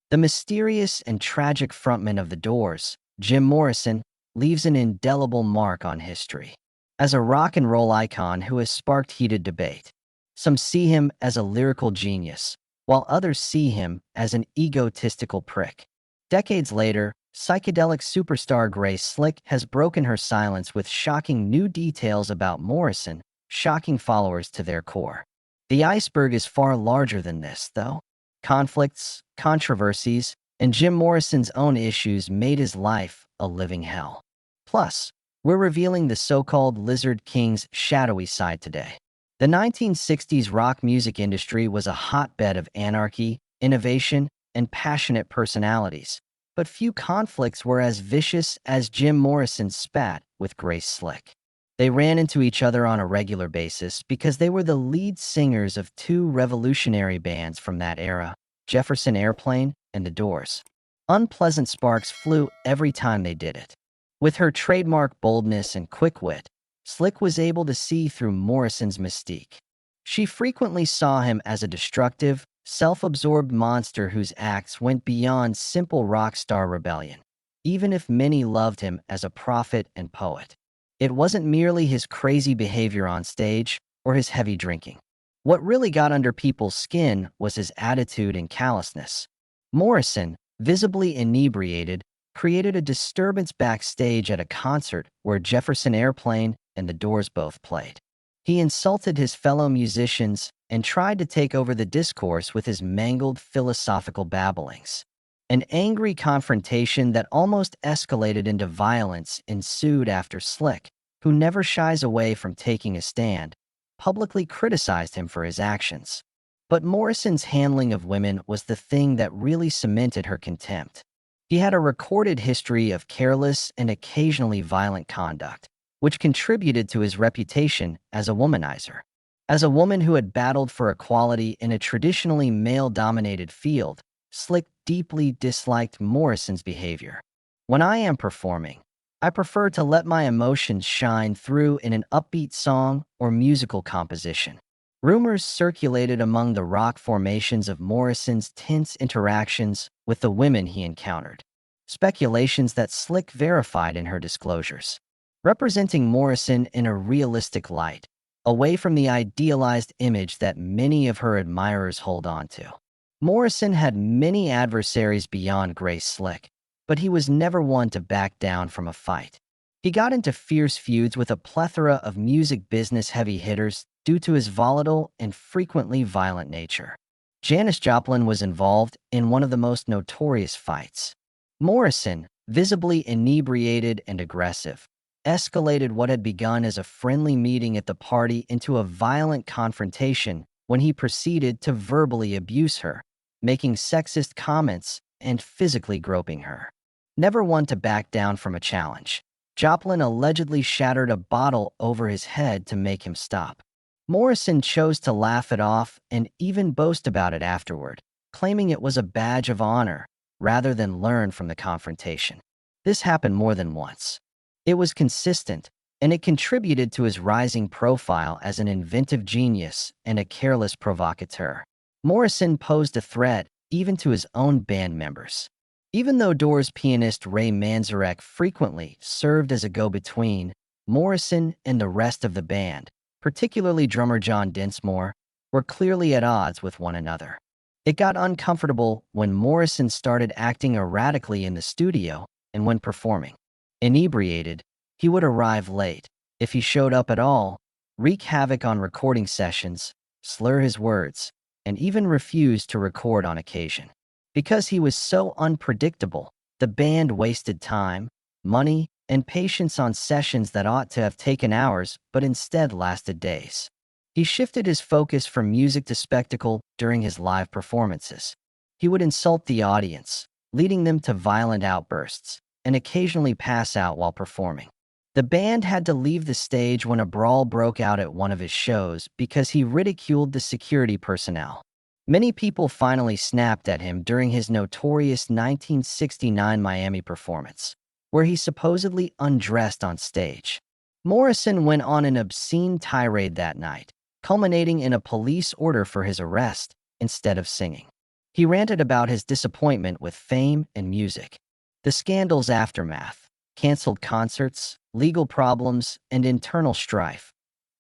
The mysterious and tragic frontman of The Doors, Jim Morrison, leaves an indelible mark on history. As a rock and roll icon who has sparked heated debate, some see him as a lyrical genius, while others see him as an egotistical prick. Decades later, psychedelic superstar Grace Slick has broken her silence with shocking new details about Morrison, shocking followers to their core. The iceberg is far larger than this, though. Conflicts, controversies, and Jim Morrison's own issues made his life a living hell. Plus, we're revealing the so-called Lizard King's shadowy side today. The 1960s rock music industry was a hotbed of anarchy, innovation, and passionate personalities, but few conflicts were as vicious as Jim Morrison's spat with Grace Slick. They ran into each other on a regular basis because they were the lead singers of two revolutionary bands from that era, Jefferson Airplane and The Doors. Unpleasant sparks flew every time they did it. With her trademark boldness and quick wit, Slick was able to see through Morrison's mystique. She frequently saw him as a destructive, self-absorbed monster whose acts went beyond simple rock star rebellion, even if many loved him as a prophet and poet. It wasn't merely his crazy behavior on stage or his heavy drinking. What really got under people's skin was his attitude and callousness. Morrison, visibly inebriated, created a disturbance backstage at a concert where Jefferson Airplane and The Doors both played. He insulted his fellow musicians and tried to take over the discourse with his mangled philosophical babblings. An angry confrontation that almost escalated into violence ensued after Slick, who never shies away from taking a stand, publicly criticized him for his actions. But Morrison's handling of women was the thing that really cemented her contempt. He had a recorded history of careless and occasionally violent conduct, which contributed to his reputation as a womanizer. As a woman who had battled for equality in a traditionally male-dominated field, Slick deeply disliked Morrison's behavior. "When I am performing, I prefer to let my emotions shine through in an upbeat song or musical composition." Rumors circulated among the rock formations of Morrison's tense interactions with the women he encountered, speculations that Slick verified in her disclosures, representing Morrison in a realistic light, away from the idealized image that many of her admirers hold on to. Morrison had many adversaries beyond Grace Slick, but he was never one to back down from a fight. He got into fierce feuds with a plethora of music business heavy hitters due to his volatile and frequently violent nature. Janis Joplin was involved in one of the most notorious fights. Morrison, visibly inebriated and aggressive, escalated what had begun as a friendly meeting at the party into a violent confrontation when he proceeded to verbally abuse her, making sexist comments and physically groping her. Never one to back down from a challenge, Joplin allegedly shattered a bottle over his head to make him stop. Morrison chose to laugh it off and even boast about it afterward, claiming it was a badge of honor rather than learn from the confrontation. This happened more than once. It was consistent, and it contributed to his rising profile as an inventive genius and a careless provocateur. Morrison posed a threat even to his own band members. Even though Doors pianist Ray Manzarek frequently served as a go-between, Morrison and the rest of the band, particularly drummer John Densmore, were clearly at odds with one another. It got uncomfortable when Morrison started acting erratically in the studio and when performing. Inebriated, he would arrive late, if he showed up at all, wreak havoc on recording sessions, slur his words, and even refuse to record on occasion. Because he was so unpredictable, the band wasted time, money, and patience on sessions that ought to have taken hours but instead lasted days. He shifted his focus from music to spectacle during his live performances. He would insult the audience, leading them to violent outbursts, and occasionally pass out while performing. The band had to leave the stage when a brawl broke out at one of his shows because he ridiculed the security personnel. Many people finally snapped at him during his notorious 1969 Miami performance, where he supposedly undressed on stage. Morrison went on an obscene tirade that night, culminating in a police order for his arrest instead of singing. He ranted about his disappointment with fame and music, the scandal's aftermath, canceled concerts, legal problems, and internal strife,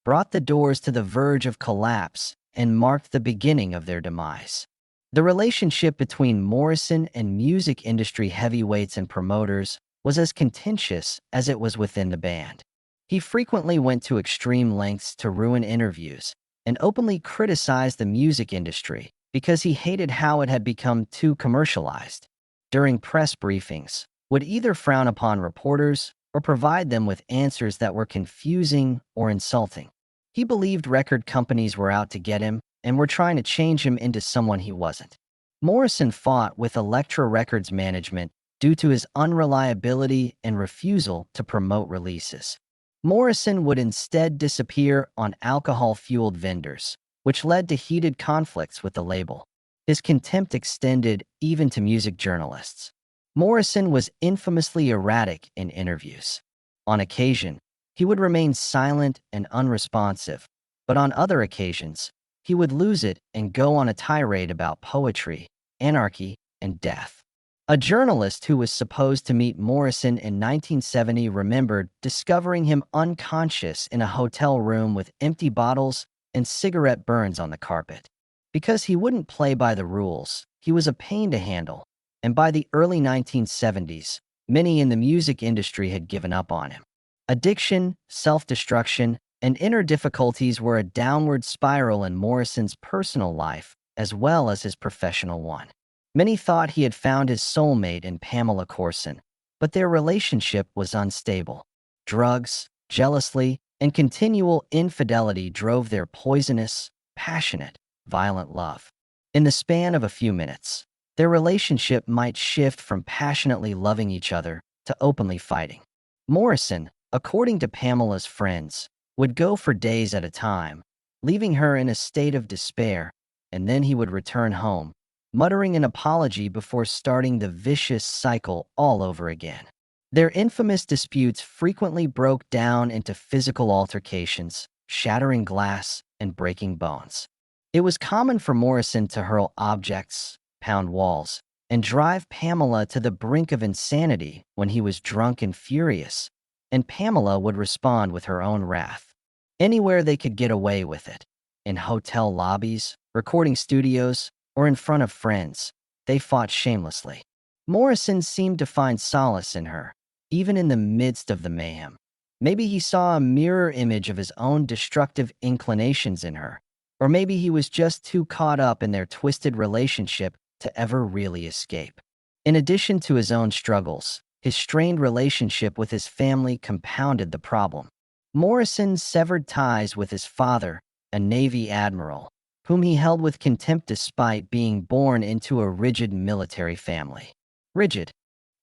brought the Doors to the verge of collapse and marked the beginning of their demise. The relationship between Morrison and music industry heavyweights and promoters was as contentious as it was within the band. He frequently went to extreme lengths to ruin interviews and openly criticized the music industry because he hated how it had become too commercialized. During press briefings, would either frown upon reporters or provide them with answers that were confusing or insulting. He believed record companies were out to get him and were trying to change him into someone he wasn't. Morrison fought with Elektra Records management due to his unreliability and refusal to promote releases. Morrison would instead disappear on alcohol-fueled vendors, which led to heated conflicts with the label. His contempt extended even to music journalists. Morrison was infamously erratic in interviews. On occasion, he would remain silent and unresponsive, but on other occasions, he would lose it and go on a tirade about poetry, anarchy, and death. A journalist who was supposed to meet Morrison in 1970 remembered discovering him unconscious in a hotel room with empty bottles and cigarette burns on the carpet. Because he wouldn't play by the rules, he was a pain to handle, and by the early 1970s, many in the music industry had given up on him. Addiction, self-destruction, and inner difficulties were a downward spiral in Morrison's personal life as well as his professional one. Many thought he had found his soulmate in Pamela Corson, but their relationship was unstable. Drugs, jealousy, and continual infidelity drove their poisonous, passionate, violent love. In the span of a few minutes, their relationship might shift from passionately loving each other to openly fighting. Morrison, according to Pamela's friends, would go for days at a time, leaving her in a state of despair, and then he would return home, muttering an apology before starting the vicious cycle all over again. Their infamous disputes frequently broke down into physical altercations, shattering glass and breaking bones. It was common for Morrison to hurl objects, pound walls, and drive Pamela to the brink of insanity when he was drunk and furious, and Pamela would respond with her own wrath. Anywhere they could get away with it, in hotel lobbies, recording studios, or in front of friends, they fought shamelessly. Morrison seemed to find solace in her, even in the midst of the mayhem. Maybe he saw a mirror image of his own destructive inclinations in her, or maybe he was just too caught up in their twisted relationship to ever really escape. In addition to his own struggles, his strained relationship with his family compounded the problem. Morrison severed ties with his father, a Navy admiral, whom he held with contempt despite being born into a rigid military family. Rigid,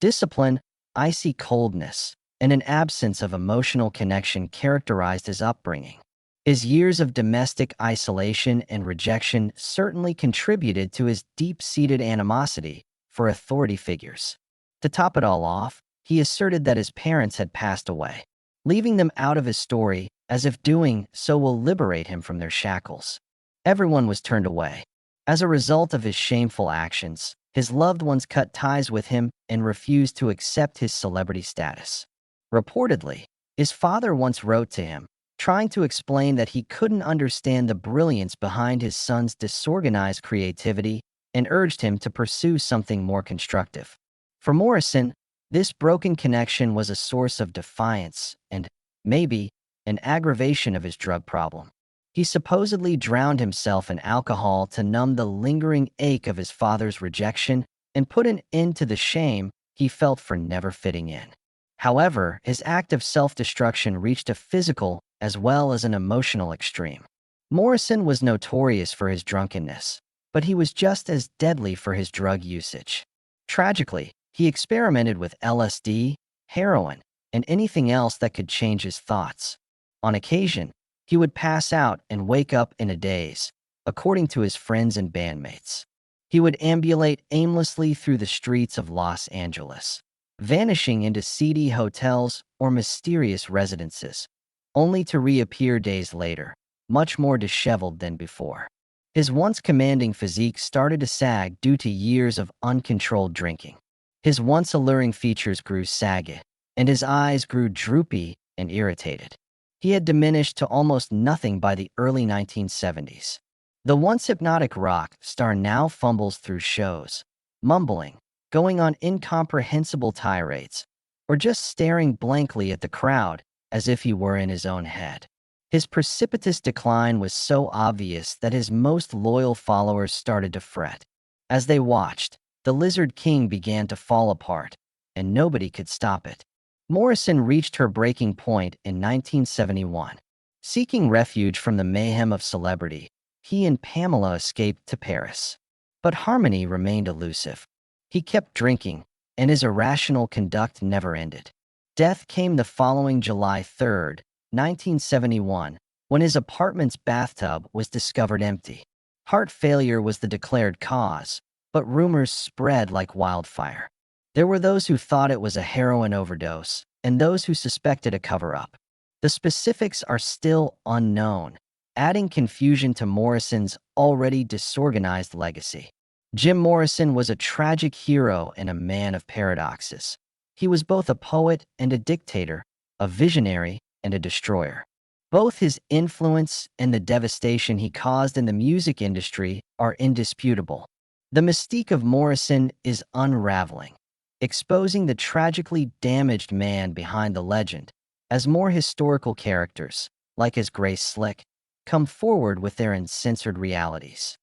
discipline, icy coldness, and an absence of emotional connection characterized his upbringing. His years of domestic isolation and rejection certainly contributed to his deep-seated animosity for authority figures. To top it all off, he asserted that his parents had passed away, leaving them out of his story as if doing so will liberate him from their shackles. Everyone was turned away. As a result of his shameful actions, his loved ones cut ties with him and refused to accept his celebrity status. Reportedly, his father once wrote to him, trying to explain that he couldn't understand the brilliance behind his son's disorganized creativity and urged him to pursue something more constructive. For Morrison, this broken connection was a source of defiance and, maybe, an aggravation of his drug problem. He supposedly drowned himself in alcohol to numb the lingering ache of his father's rejection and put an end to the shame he felt for never fitting in. However, his act of self-destruction reached a physical as well as an emotional extreme. Morrison was notorious for his drunkenness, but he was just as deadly for his drug usage. Tragically, he experimented with LSD, heroin, and anything else that could change his thoughts. On occasion, he would pass out and wake up in a daze, according to his friends and bandmates. He would ambulate aimlessly through the streets of Los Angeles, vanishing into seedy hotels or mysterious residences, only to reappear days later, much more disheveled than before. His once commanding physique started to sag due to years of uncontrolled drinking. His once alluring features grew sagged, and his eyes grew droopy and irritated. He had diminished to almost nothing by the early 1970s. The once hypnotic rock star now fumbles through shows, mumbling, going on incomprehensible tirades, or just staring blankly at the crowd as if he were in his own head. His precipitous decline was so obvious that his most loyal followers started to fret. As they watched, the Lizard King began to fall apart, and nobody could stop it. Morrison reached her breaking point in 1971. Seeking refuge from the mayhem of celebrity, he and Pamela escaped to Paris. But harmony remained elusive. He kept drinking, and his irrational conduct never ended. Death came the following July 3, 1971, when his apartment's bathtub was discovered empty. Heart failure was the declared cause, but rumors spread like wildfire. There were those who thought it was a heroin overdose, and those who suspected a cover-up. The specifics are still unknown, adding confusion to Morrison's already disorganized legacy. Jim Morrison was a tragic hero and a man of paradoxes. He was both a poet and a dictator, a visionary and a destroyer. Both his influence and the devastation he caused in the music industry are indisputable. The mystique of Morrison is unraveling, exposing the tragically damaged man behind the legend as more historical characters, like his Grace Slick, come forward with their uncensored realities.